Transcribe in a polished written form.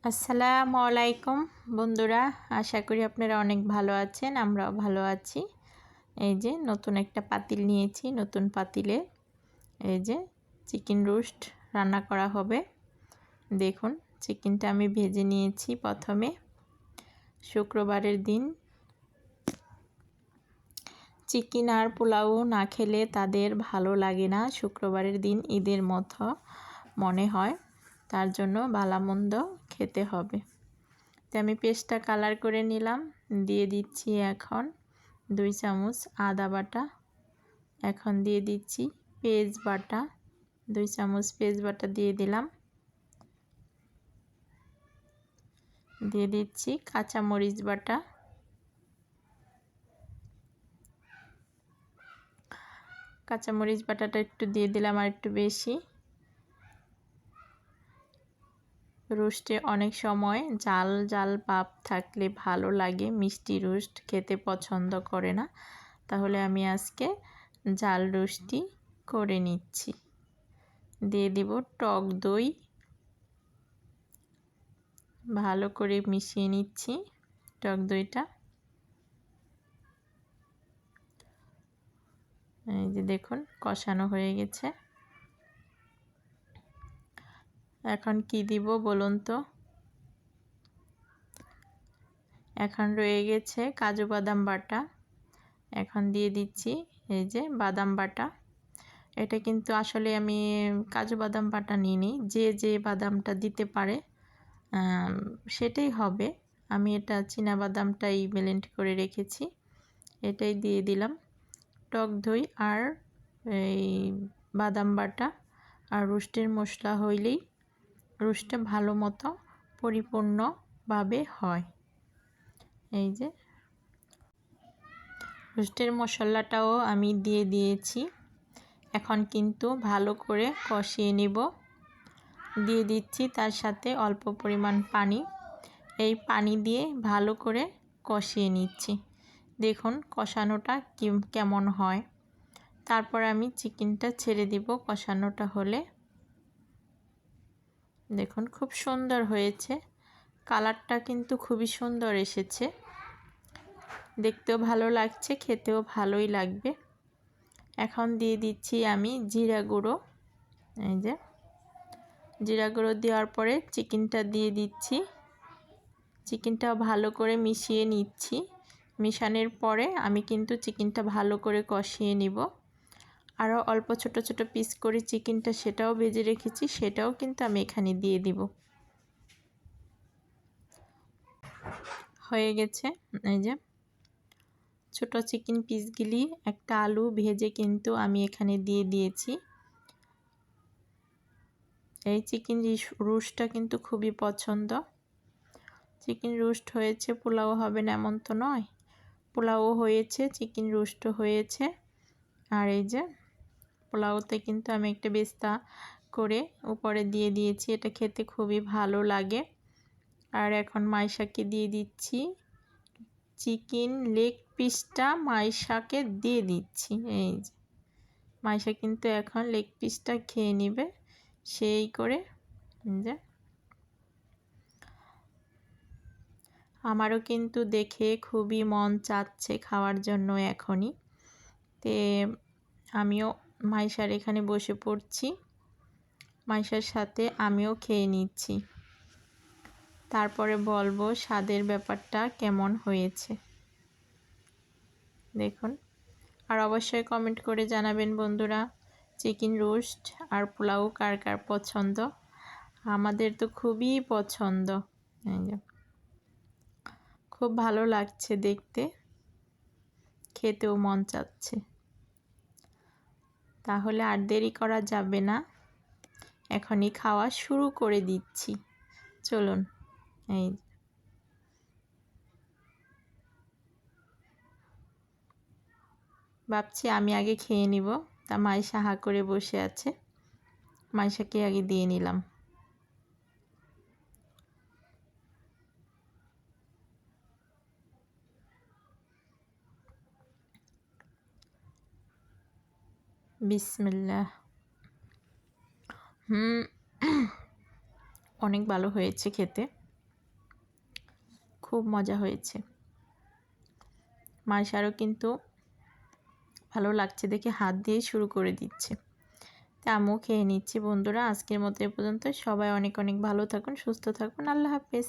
আসসালামু আলাইকুম বন্ধুরা, আশা করি আপনারা অনেক ভালো আছেন। আমরাও ভালো আছি। এই যে নতুন একটা পাতিল নিয়েছি, নতুন পাতিলে এই যে চিকেন রোস্ট রান্না করা হবে। দেখুন, চিকেনটা আমি ভেজে নিয়েছি প্রথমে। শুক্রবারের দিন চিকেন আর পোলাও না খেলে তাদের ভালো লাগে না। শুক্রবারের দিন ঈদের মতো মনে হয়, তার জন্য ভালোমন্দ খেতে হবে। তো আমি পেস্টটা কালার করে নিলাম, দিয়ে দিচ্ছি এখন 2 চামচ আদা বাটা, এখন দিয়ে দিচ্ছি পেঁয়াজ বাটা, 2 চামচ পেঁয়াজ বাটা দিয়ে দিলাম, দিয়ে দিচ্ছি কাঁচা মরিচ বাটা, কাঁচা মরিচ বাটাটা একটু দিয়ে দিলাম আর একটু বেশি। রোস্টে অনেক সময় জাল জাল ভাব থাকলে ভালো লাগে, মিষ্টি রোস্ট খেতে পছন্দ করে না, তাহলে আমি আজকে জাল রোস্টই করে নিচ্ছি। দিয়ে দিব টক দই, ভালো করে মিশিয়ে নিচ্ছি টক দইটা। এই যে দেখুন কষানো হয়ে গেছে। এখন কি দিব বলুন তো? এখন রয়ে গেছে কাজু বাদাম বাটা, এখন দিয়ে দিচ্ছি এই যে বাদাম বাটা। এটা কিন্তু আসলে আমি কাজু বাদাম বাটা নিইনি, যে যে বাদামটা দিতে পারে সেটাই হবে। আমি এটা চীনা বাদামটাই ব্লেন্ড করে রেখেছি, এটাই দিয়ে দিলাম। টক দই আর এই বাদাম বাটা আর রোস্টের মশলা হইলেই রোস্টটা ভালো মতো পরিপূর্ণভাবে হয়। এই যে রোস্টের মশলাটাও আমি দিয়ে দিয়েছি, এখন কিন্তু ভালো করে কষিয়ে নেব। দিয়ে দিচ্ছি তার সাথে অল্প পরিমাণ পানি, এই পানি দিয়ে ভালো করে কষিয়ে নিচ্ছি। দেখুন কষানোটা কেমন হয়। তারপর আমি চিকেনটা ছেড়ে দিব কষানোটা হলে। দেখুন খুব সুন্দর হয়েছে, কালারটা কিন্তু খুবই সুন্দর এসেছে, দেখতেও ভালো লাগছে, খেতেও ভালোই লাগবে। এখন দিয়ে দিচ্ছি আমি জিরা গুঁড়ো। এই যে জিরা গুঁড়ো দেওয়ার পরে চিকেনটা দিয়ে দিচ্ছি, চিকেনটাও ভালো করে মিশিয়ে নিচ্ছি। মিশানোর পরে আমি কিন্তু চিকেনটা ভালো করে কষিয়ে নিব। আরও অল্প ছোট ছোট পিস করে চিকেনটা সেটাও ভেজে রেখেছি, সেটাও কিন্তু আমি এখানে দিয়ে দিব। হয়ে গেছে। এই যে ছোট চিকেন পিসগুলি, একটা আলু ভেজে কিন্তু আমি এখানে দিয়ে দিয়েছি। এই চিকেন রোস্টটা কিন্তু খুবই পছন্দ। চিকেন রোস্ট হয়েছে, পোলাও হবে না এমন তো নয়, পোলাও হয়েছে, চিকেন রোস্টও হয়েছে। আর এই যে পোলাওতে কিন্তু আমি একটা বেস্তা করে উপরে দিয়ে দিয়েছি, এটা খেতে খুবই ভালো লাগে। আর এখন মাইশাকে দিয়ে দিচ্ছি চিকেন লেগ পিসটা, মাইশাকে দিয়ে দিচ্ছি। এই যে মাইশা কিন্তু এখন লেগ পিসটা খেয়ে নেবে, সেই করে যে আমারও কিন্তু দেখে খুবই মন চাচ্ছে খাওয়ার জন্য এখনই। তে আমিও মাইশার এখানে বসে পড়ছি, মাইশার সাথে আমিও খেয়ে নিচ্ছি, তারপরে বলবো স্বাদের ব্যাপারটা কেমন হয়েছে। দেখুন, আর অবশ্যই কমেন্ট করে জানাবেন বন্ধুরা, চিকেন রোস্ট আর পোলাও কার কার পছন্দ। আমাদের তো খুবই পছন্দ। খুব ভালো লাগছে দেখতে, খেতেও মন চাচ্ছে। তাহলে আর দেরি করা যাবে না, এখনই খাওয়া শুরু করে দিচ্ছি। চলুন। এই ভাবছি আমি আগে খেয়ে নিব, তা মাইশা হা করে বসে আছে, মাইশাকে আগে দিয়ে নিলাম। বিসমিল্লাহ। অনেক ভালো হয়েছে খেতে। খুব মজা হয়েছে। মাইশারও কিন্তু ভালো লাগছে দেখে হাত দিয়ে শুরু করে দিচ্ছে। তা আমিও খেয়ে নিচ্ছি। বন্ধুরা, আজকের মতো এ পর্যন্ত। সবাই অনেক অনেক ভালো থাকুন, সুস্থ থাকুন। আল্লাহ হাফেজ।